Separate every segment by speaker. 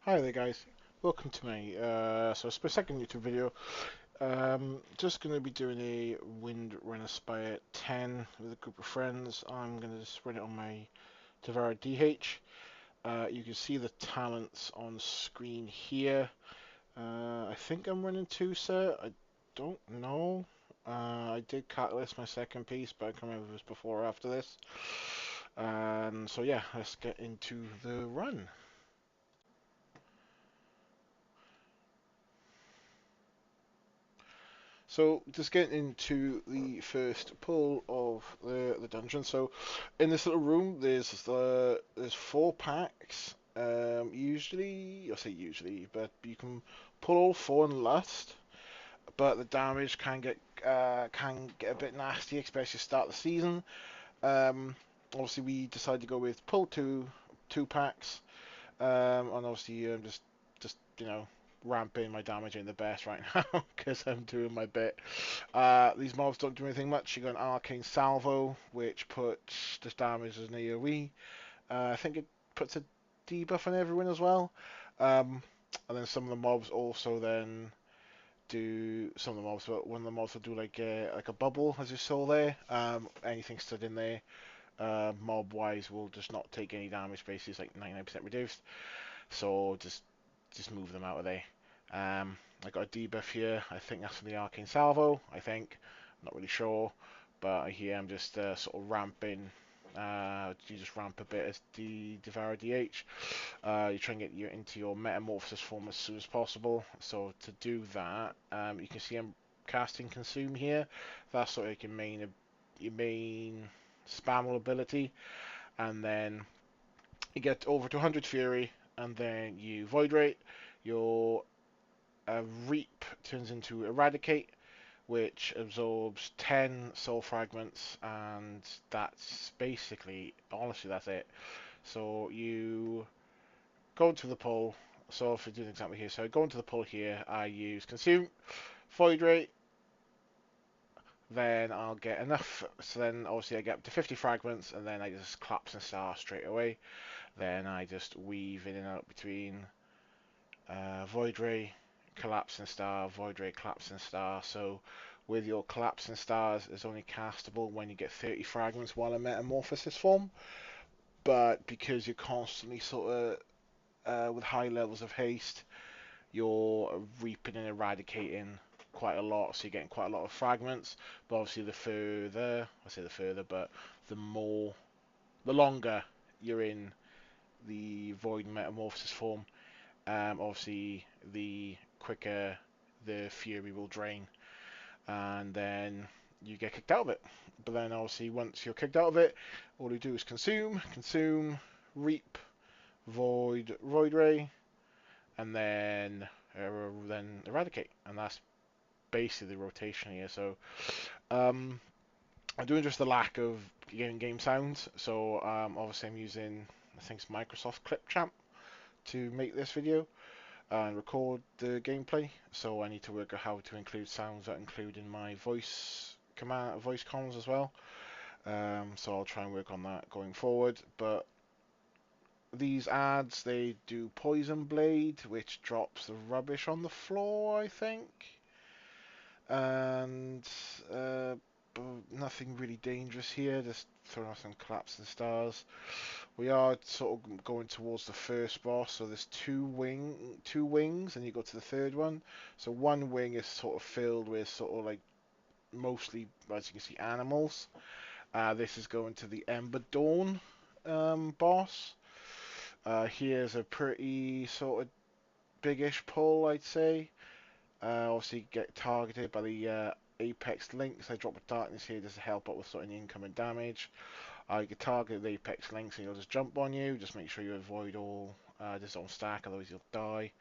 Speaker 1: Hi there guys, welcome to my it's my second YouTube video. Just going to be doing a Windrunner Spire 10 with a group of friends. I'm going to just run it on my Devourer DH. You can see the talents on screen here. I think I'm running 2 sir, I don't know. I did catalyst my second piece, but I can't remember if it was before or after this. So yeah, let's get into the run. So just getting into the first pull of the dungeon. So in this little room, there's 4 packs. Usually, I say usually, but you can pull all 4 in lust. But the damage can get a bit nasty, especially start the season. Obviously, we decided to go with pull two packs. And obviously, just ramping my damage in the best right now because I'm doing my bit. These mobs don't do anything much. You got an arcane salvo, which puts this damage as an AoE. I think it puts a debuff on everyone as well. And then some of the mobs also then do some of the mobs, but one of the mobs will do like a bubble, as you saw there. Anything stood in there, mob wise, will just not take any damage. Basically, it's like 99% reduced. So just move them out of there. I got a debuff here. I think that's from the Arcane Salvo. I think. I'm not really sure. But here I'm just sort of ramping. You just ramp a bit as the Devourer DH. You try and get you into your Metamorphosis form as soon as possible. So to do that, you can see I'm casting Consume here. That's sort of like your main spammable ability. And then you get over to 100 Fury, and then you Void Rate. Your Reap turns into Eradicate, which absorbs 10 soul fragments, and that's basically, honestly, that's it. So you go into the pull. So if we do an example here, so I go into the pull here, I use Consume, Void Rate, then I'll get enough. So then obviously I get up to 50 fragments, and then I just collapse and star straight away. Then I just weave in and out between Void Ray, Collapsing Star, Void Ray, Collapsing Star. So with your Collapsing Stars, it's only castable when you get 30 fragments while in Metamorphosis form. But because you're constantly sort of with high levels of haste, you're reaping and eradicating quite a lot, so you're getting quite a lot of fragments. But obviously, but the longer you're in the Void Metamorphosis form, obviously the quicker the Fury will drain, and then you get kicked out of it. But then obviously once you're kicked out of it, all you do is consume, reap, void ray, and then eradicate, and that's basically the rotation here. So um, I'm doing just the lack of getting game sounds. So obviously I'm using, I think it's Microsoft Clipchamp to make this video and record the gameplay. So I need to work out how to include sounds that include in my voice comms as well. So I'll try and work on that going forward. But these ads, they do Poison Blade, which drops the rubbish on the floor, I think. And nothing really dangerous here, just throwing off some collapsing stars. We are sort of going towards the first boss, so there's two wings, and you go to the third one. So one wing is sort of filled with sort of like mostly, as you can see, animals. This is going to the Ember Dawn boss. Here's a pretty sort of biggish pull, I'd say. Obviously, get targeted by the Apex Links. I drop a darkness here just to help out with sort of incoming damage. You can target the Apex Links and he'll just jump on you. Just make sure you avoid all this on stack, otherwise you'll die.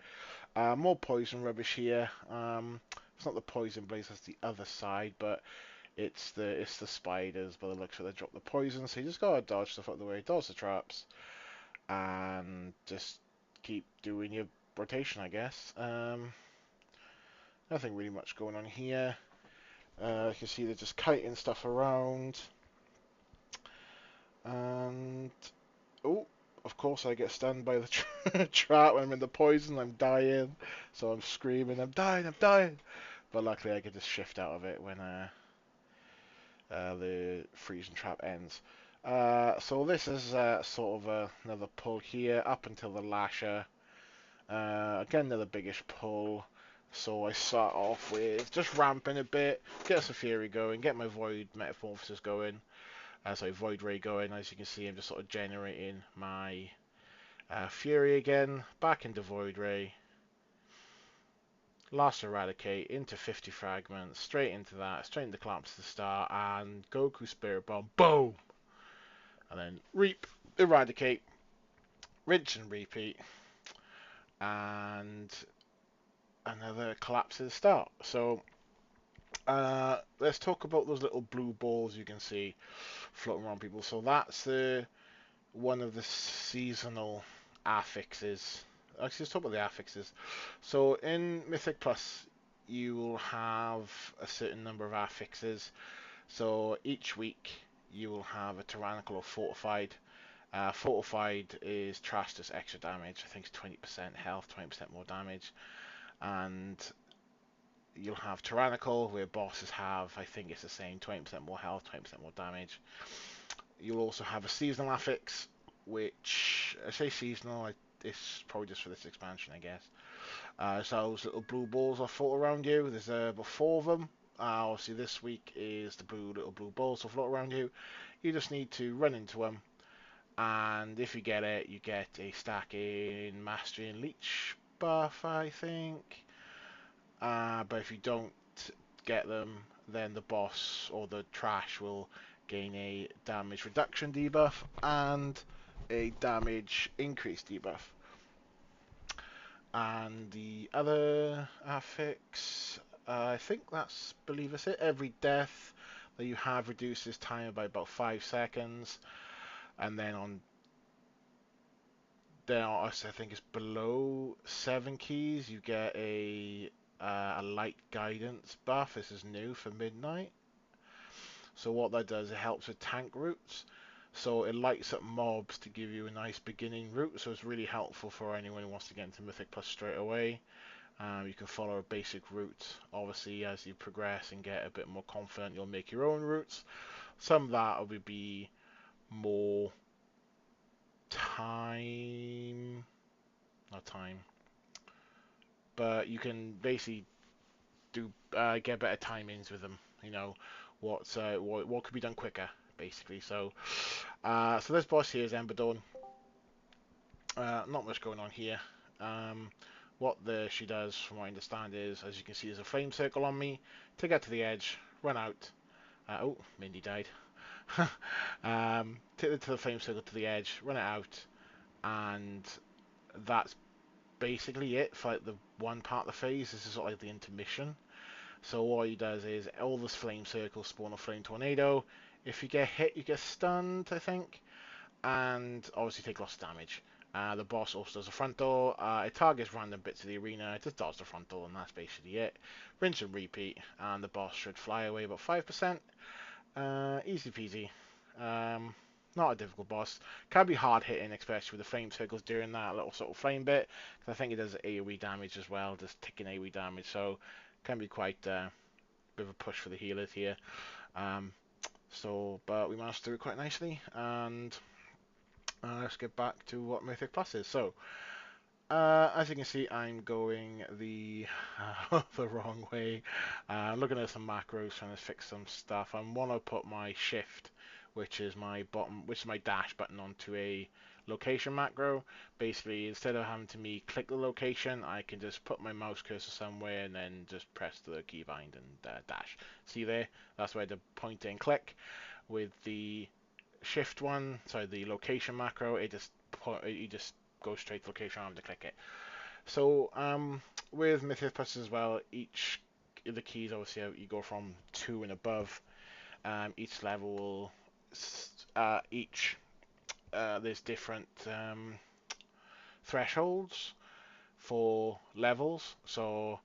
Speaker 1: More poison rubbish here. It's not the poison blaze, that's the other side, but it's the spiders. By the looks of it, they drop the poison, so you just gotta dodge stuff out the way, dodge the traps, and just keep doing your rotation, I guess. Nothing really much going on here. You can see they're just kiting stuff around. And oh, of course, I get stunned by the trap when I'm in the poison. I'm dying, so I'm screaming, "I'm dying! I'm dying!" But luckily, I can just shift out of it when the freezing trap ends. So this is sort of another pull here up until the lasher. Again, another biggish pull. So I start off with just ramping a bit, get some fury going, get my void metamorphosis going. Sorry, void ray going. As you can see, I'm just sort of generating my fury again, back into void ray. Last eradicate into 50 fragments, straight into that, straight into collapse to the star, and Goku Spirit Bomb, boom! And then reap, eradicate, rinse and repeat, and another collapse to the start. So let's talk about those little blue balls you can see floating around people. So that's one of the seasonal affixes. Actually, let's talk about the affixes. So in Mythic Plus, you will have a certain number of affixes. So each week you will have a tyrannical or fortified. Fortified is trash, does extra damage. I think it's 20% health, 20% more damage. And you'll have tyrannical, where bosses have, I think it's the same, 20% more health, 20% more damage. You'll also have a seasonal affix, which I say seasonal. It's probably just for this expansion, I guess. So those little blue balls are float around you. There's about 4 of them. Obviously, this week is the little blue balls will float around you. You just need to run into them, and if you get it, you get a stack in Mastery and Leech buff, I think. But if you don't get them, then the boss or the trash will gain a damage reduction debuff and a damage increase debuff. And the other affix, I think that's, believe it's it. Every death that you have reduces time by about 5 seconds, and then I think it's below 7 keys you get a light guidance buff. This is new for midnight. So what that does, it helps with tank routes. So it lights up mobs to give you a nice beginning route. So it's really helpful for anyone who wants to get into Mythic Plus straight away. You can follow a basic route. Obviously, as you progress and get a bit more confident, you'll make your own routes. Some of that will be more not time, but you can basically do get better timings with them. You know what could be done quicker, basically. So this boss here is Ember Dawn. Not much going on here. What she does, from what I understand, is, as you can see, there's a flame circle on me. To get to the edge, run out. Oh, Mindy died. Take it to the flame circle to the edge, run it out, and that's basically it for like the one part of the phase. This is sort of like the intermission. So what he does is all the flame circles spawn a flame tornado. If you get hit, you get stunned, I think, and obviously take lots of damage. The boss also does a front door. It targets random bits of the arena. It just does the front door, and that's basically it. Rinse and repeat, and the boss should fly away about 5%. Easy peasy. Not a difficult boss. Can be hard hitting, especially with the flame circles during that little sort of flame bit. Because I think it does AoE damage as well, just ticking AoE damage. So can be quite a bit of a push for the healers here. But we managed to do it quite nicely. And let's get back to what Mythic Plus is. So, as you can see, I'm going the wrong way. I'm looking at some macros, trying to fix some stuff. I want to put my shift, which is my dash button, onto a location macro. Basically, instead of having to click the location, I can just put my mouse cursor somewhere and then just press the keybind and dash. See there? That's where the point and click. With the shift one, sorry, the location macro, you just go straight to location. I don't have to click it. So with Mythic Plus as well, each of the keys, obviously you go from 2 and above. Each level will there's different thresholds for levels. So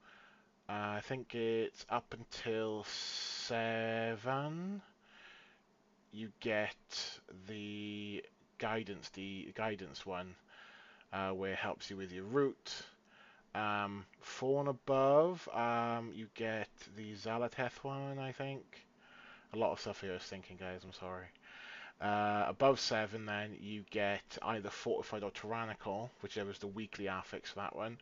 Speaker 1: I think it's up until 7. You get the guidance, the guidance one, where it helps you with your route. 4 and above, you get the Zalateth one, I think. A lot of stuff here I was thinking, guys, I'm sorry. Above 7, then, you get either Fortified or Tyrannical, whichever is the weekly affix for that one.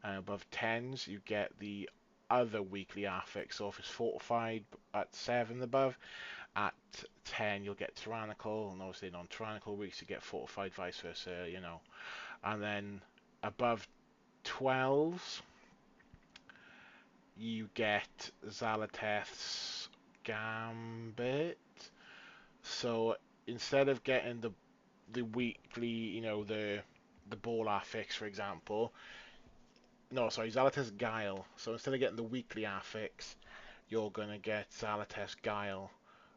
Speaker 1: Above 10s, you get the other weekly affix. So if it's Fortified at 7 and above, at 10 you'll get Tyrannical, and obviously non-Tyrannical weeks you get Fortified, vice versa, you know. And then above 12s, you get Zalateth's Gambit. So instead of getting the weekly, you know, the ball affix, for example, no, sorry, Zalateth's Guile. So instead of getting the weekly affix, you're gonna get Zalateth's Guile,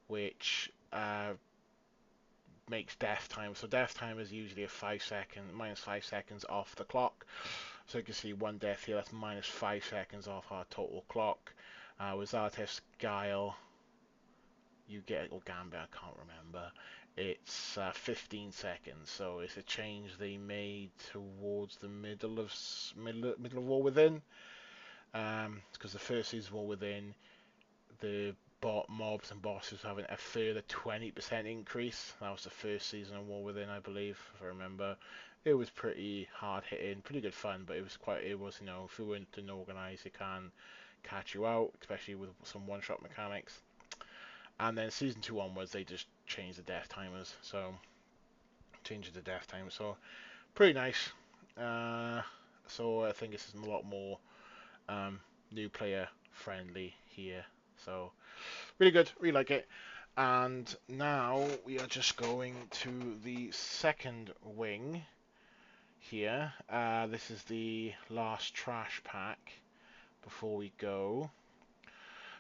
Speaker 1: which makes death time. So death time is usually a minus 5 seconds off the clock. So you can see one death here, that's minus 5 seconds off our total clock. With Zalateth's Guile, you get, or Gambit, I can't remember. It's 15 seconds, so it's a change they made towards the middle of War Within. Because the first season War Within, the mobs and bosses having a further 20% increase. That was the first season of War Within, I believe, if I remember. It was pretty hard hitting, pretty good fun, but it was, you know, if you weren't organized, it can catch you out, especially with some one-shot mechanics. And then season 2 onwards, they just changed the death timers, so pretty nice. So I think this is a lot more new player friendly here, so really good, really like it. And now we are just going to the second wing here. This is the last trash pack before we go.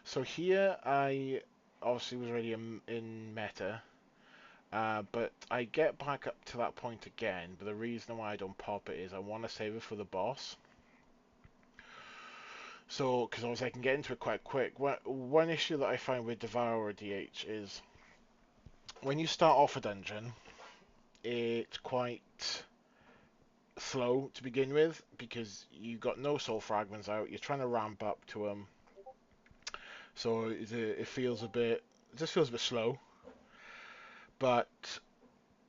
Speaker 1: So here I obviously was already in meta, but I get back up to that point again, but the reason why I don't pop it is I want to save it for the boss. So, because obviously I can get into it quite quick. One issue that I find with Devourer DH is when you start off a dungeon, it's quite slow to begin with because you got no soul fragments out. You're trying to ramp up to them, so it feels a bit, it just feels a bit slow. But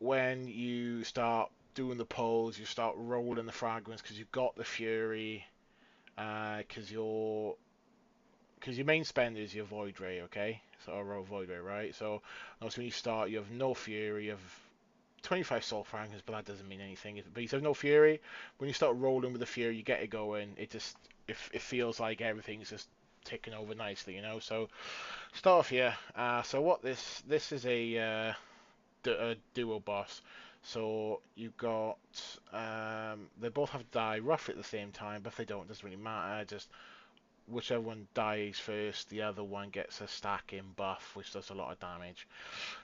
Speaker 1: when you start doing the pulls, you start rolling the fragments because you've got the fury, because your main spend is your void ray, okay? So or void ray, right? So also when you start, you have no fury, you have 25 soul fragments, but that doesn't mean anything. But you have no fury. When you start rolling with the fury, you get it going. It feels like everything's just ticking over nicely, you know. So start off here. So what this is a duo boss. So you got they both have to die roughly at the same time, but if they don't, it doesn't really matter. Just whichever one dies first, the other one gets a stacking buff, which does a lot of damage.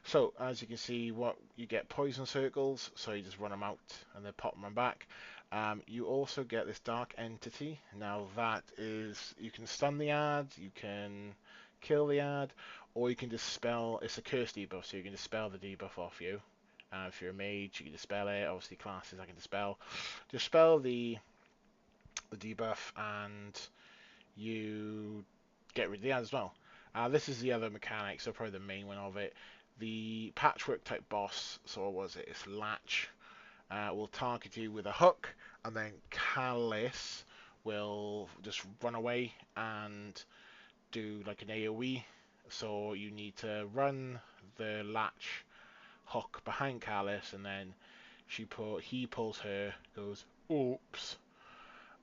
Speaker 1: So as you can see, what you get poison circles, so you just run them out and then pop them back. You also get this dark entity. Now that is, you can stun the ad, you can kill the ad, or you can dispel. It's a curse debuff, so you can dispel the debuff off you. If you're a mage, you can dispel it. Obviously, classes I can dispel. Dispel the debuff, and you get rid of the ad as well. This is the other mechanic, so probably the main one of it. The patchwork type boss, so what was it? It's Latch. Will target you with a hook, and then Callus will just run away and do like an AoE. So you need to run the Latch hook behind Callus, and then he pulls her, goes oops,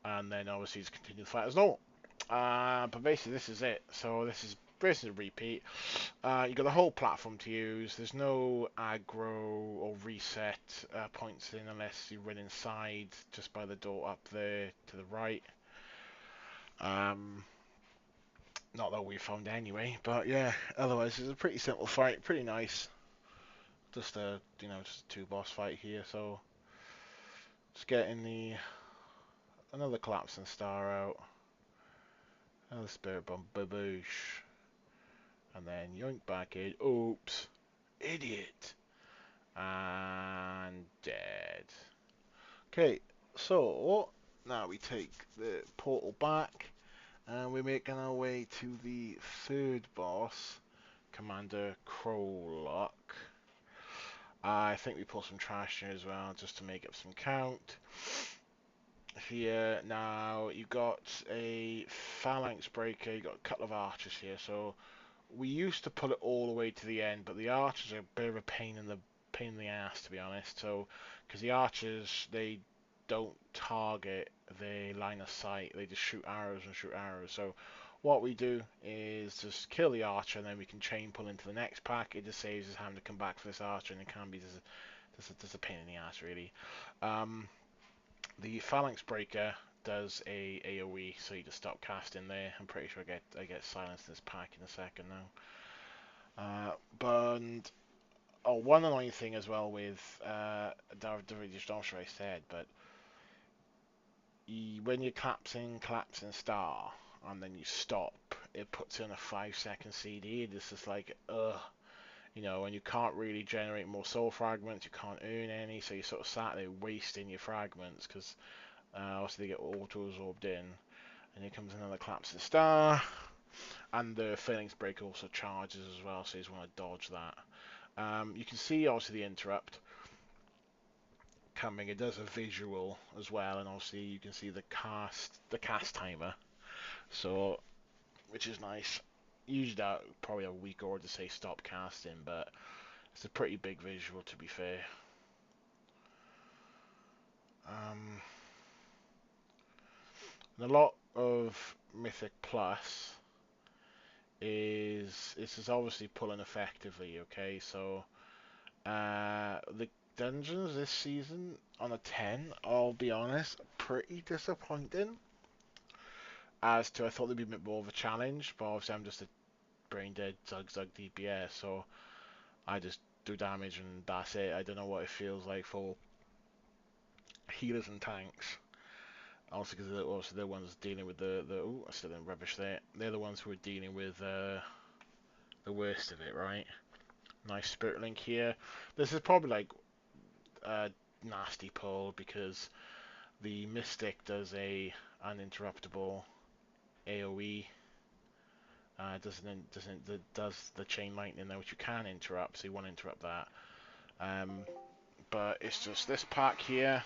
Speaker 1: and then obviously just continue the fight as normal. But basically this is it. So this is basically a repeat. You got the whole platform to use. There's no aggro or reset points in unless you run inside just by the door up there to the right. Not that we found anyway, but yeah. Otherwise, it's a pretty simple fight, pretty nice. Just a just a 2 boss fight here. So just getting another collapsing star out, another spirit bomb, baboosh. And then yoink back in. Oops. Idiot. And dead. Okay, so now we take the portal back and we're making our way to the third boss, Commander Crowlock. I think we pull some trash here as well just to make up some count. Here now you got a phalanx breaker, you got a couple of archers here, so we used to pull it all the way to the end, but the archers are a bit of a pain in the ass, to be honest. So because the archers, they don't target the line of sight, they just shoot arrows and shoot arrows. So what we do is just kill the archer and then we can chain pull into the next pack. It just saves us having to come back for this archer, and it can be just a pain in the ass, really. The phalanx breaker does a AoE, so you just stop casting there. I'm pretty sure I get silenced in this pack in a second now. But one annoying thing as well with DH Devourer I said, but when you're collapsing star and then you stop, it puts in a 5-second CD. This is like you know, and you can't really generate more soul fragments, you can't earn any, so you're sort of sat there wasting your fragments because obviously they get auto-absorbed in. And here comes another collapsing star, and the phalanx breaker also charges as well, so you just want to dodge that. You can see obviously the interrupt coming. It does a visual as well, and obviously you can see the cast timer. So, which is nice. Usually that probably a week or to say stop casting, but it's a pretty big visual to be fair. And a lot of Mythic Plus is obviously pulling effectively. Okay, so the dungeons this season on a 10, I'll be honest, pretty disappointing. As to I thought they'd be a bit more of a challenge, but obviously I'm just a brain dead Zug DPS, so I just do damage and that's it. I don't know what it feels like for healers and tanks. Also, because they're the ones dealing with the oh, I still in rubbish there. They're the ones who are dealing with the worst of it, right? Nice spirit link here. This is probably like a nasty pull because the Mystic does a uninterruptible AoE. Does the chain lightning there, which you can interrupt, so you want to interrupt that. But it's just this pack here,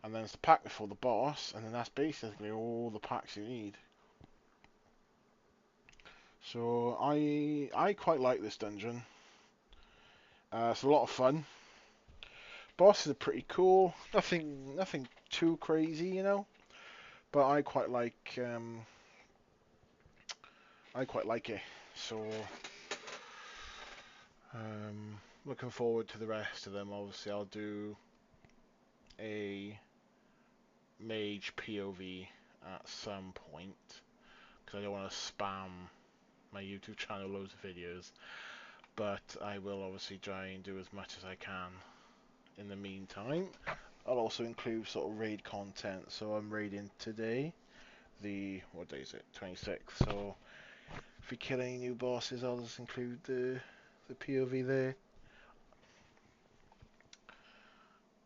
Speaker 1: and then it's the pack before the boss, and then that's basically all the packs you need. So I quite like this dungeon. It's a lot of fun. Bosses are pretty cool. Nothing too crazy, you know. But I quite like it. So looking forward to the rest of them. Obviously, I'll do a mage POV at some point because I don't want to spam my YouTube channel loads of videos. But I will obviously try and do as much as I can in the meantime. I'll also include sort of raid content. So I'm raiding today, what day is it? 26th. So if we kill any new bosses, I'll just include the POV there.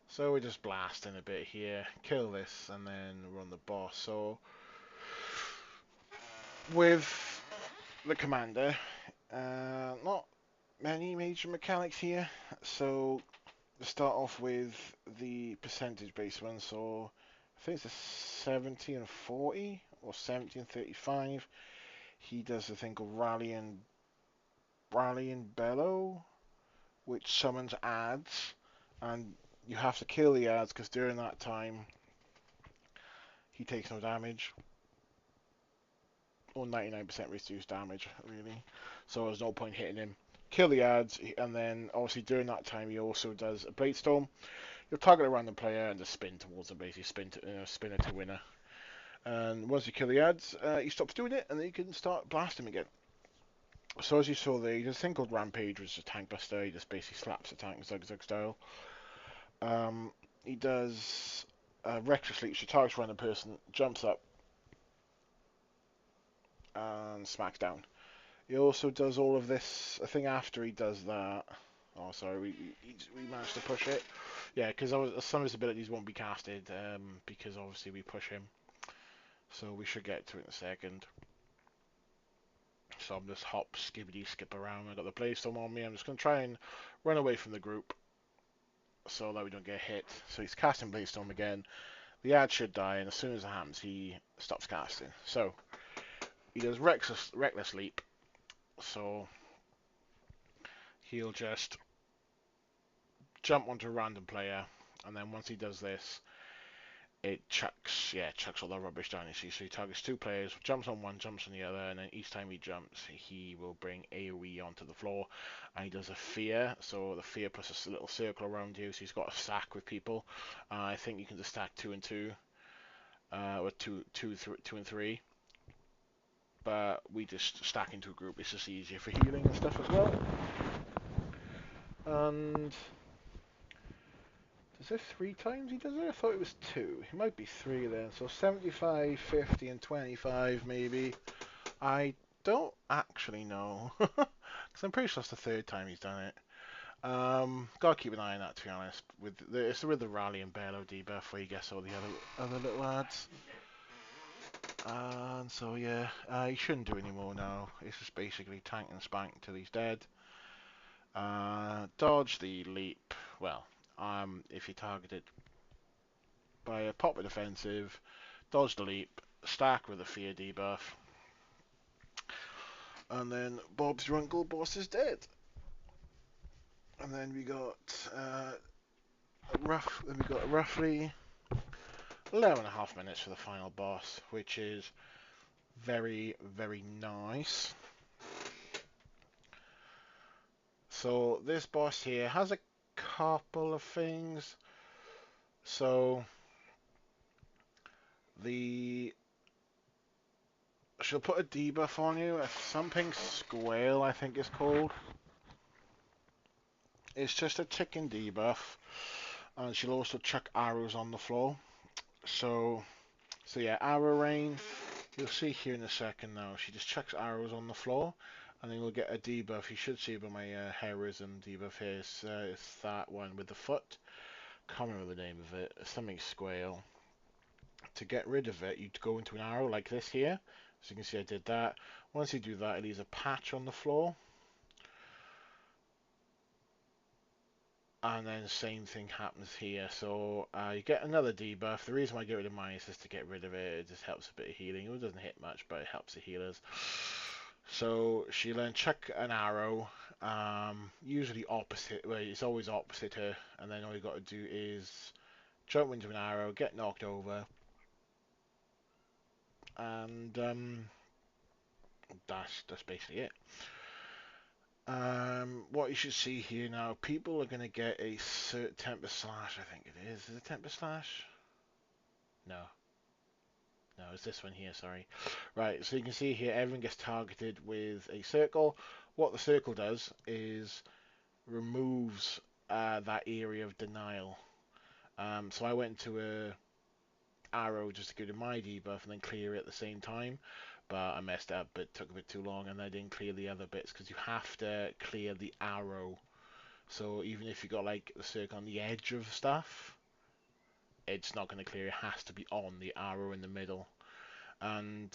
Speaker 1: So we're just blasting a bit here, kill this, and then run the boss. So with the commander, not many major mechanics here. So to start off with the percentage based one, so I think it's a 70 and 40 or 70 and 35. He does a thing called Rally and Bellow, which summons ads, and you have to kill the ads because during that time he takes no damage, or 99% reduced damage, really. So there's no point hitting him. Kill the ads, and then obviously during that time he also does a Blade Storm. You'll target a random player and just spin towards them, basically spin it to winner. And once you kill the ads, he stops doing it, and then you can start blasting him again. So as you saw there, he does a thing called Rampage, which is a tank buster. He just basically slaps a tank Zug style. He does Reckless Leap, so targets a random person, jumps up, and smacks down. He also does all of this, I think after he does that, Oh, sorry, we managed to push it. Yeah, because some of his abilities won't be casted because obviously we push him. So we should get to it in a second. So I'm just hop, skibbity, skip around. I got the Blaze-Storm on me. I'm just going to try and run away from the group so that we don't get hit. So he's casting Blaze-Storm again. The ad should die, and as soon as it happens, he stops casting. So he does Reckless Leap. So he'll just jump onto a random player, and then once he does this, it chucks all the rubbish down, you see. So he targets two players, jumps on one, jumps on the other, and then each time he jumps, he will bring AoE onto the floor, and he does a fear. So the fear puts a little circle around you, so he's got to stack with people. I think you can just stack 2 and 2, or two and 3. But we just stack into a group. It's just easier for healing and stuff as well. And is it 3 times he does it? I thought it was 2. It might be 3 then. So 75, 50, and 25 maybe. I don't actually know. Because I'm pretty sure it's the 3rd time he's done it. Gotta keep an eye on that, to be honest. It's with the Rally and Bellow debuff where you get all the other little lads. And so yeah, he shouldn't do any more now. It's just basically tank and spank until he's dead. Dodge the leap. Well, if you're targeted by a pop with defensive, dodge the leap, stack with a fear debuff, and then Bob's your uncle boss is dead. And then we got roughly 11.5 minutes for the final boss, which is very, very nice. So this boss here has a couple of things. So she'll put a debuff on you, something squale I think it's called. It's just a ticking debuff, and she'll also chuck arrows on the floor. So yeah, arrow rain. You'll see here in a second now. She just chucks arrows on the floor, and then we'll get a debuff. You should see it by my heroism debuff here. It's that one with the foot. Can't remember the name of it. It's something squale. To get rid of it, you'd go into an arrow like this here. So you can see I did that. Once you do that, it leaves a patch on the floor. And then same thing happens here. So you get another debuff. The reason why I get rid of mine is just to get rid of it. It just helps a bit of healing. It doesn't hit much, but it helps the healers. So she'll then chuck an arrow. Usually opposite. Well, it's always opposite her. And then all you got to do is jump into an arrow, get knocked over, and that's basically it. What you should see here now, people are going to get a Tempest Slash, I think it is. Is it Tempest Slash? No. No, it's this one here, sorry. Right, so you can see here, everyone gets targeted with a circle. What the circle does is removes that area of denial. So I went to a arrow just to go to my debuff and then clear it at the same time. But I messed up, it took a bit too long, and I didn't clear the other bits, because you have to clear the arrow. So even if you got like the circle on the edge of stuff, it's not going to clear. It has to be on the arrow in the middle. And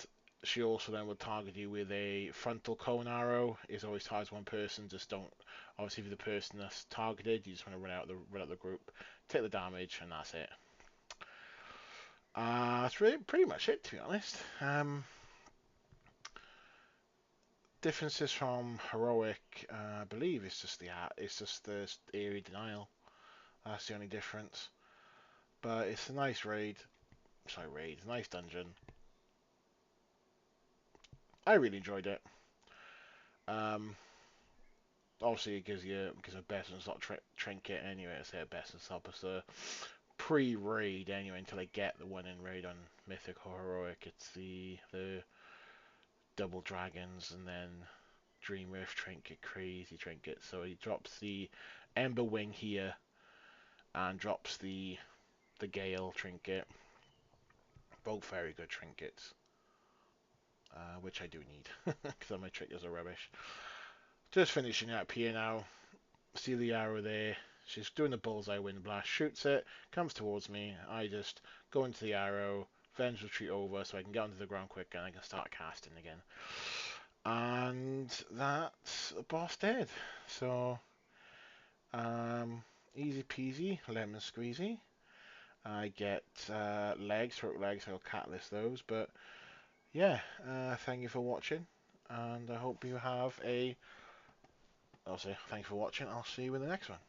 Speaker 1: she also then will target you with a frontal cone arrow. It always targets one person. Just don't. Obviously, if you're the person that's targeted, you just want to run out the group, take the damage, and that's it. That's really pretty much it, to be honest. Differences from heroic, I believe it's just the area denial. That's the only difference. But it's a nice raid. Sorry, raid. Nice dungeon. I really enjoyed it. Obviously it gives a best and slot trinket anyway. I say a best and slot, it's a pre-raid anyway until I get the one in raid on Mythic or Heroic. It's the double dragons and then Dream Earth trinket, crazy trinket. So he drops the Ember Wing here and drops the Gale trinket. Both very good trinkets, which I do need because my trinkets are rubbish. Just finishing up here now. see the arrow there. She's doing the bullseye wind blast, shoots it, comes towards me. I just go into the arrow, Venge retreat over so I can get onto the ground quick and I can start casting again. And that's the boss dead. So, easy peasy, lemon squeezy. I get legs, throat legs, I'll catalyst those. But yeah, thank you for watching, and I hope you have a. I'll say thanks for watching. I'll see you in the next one.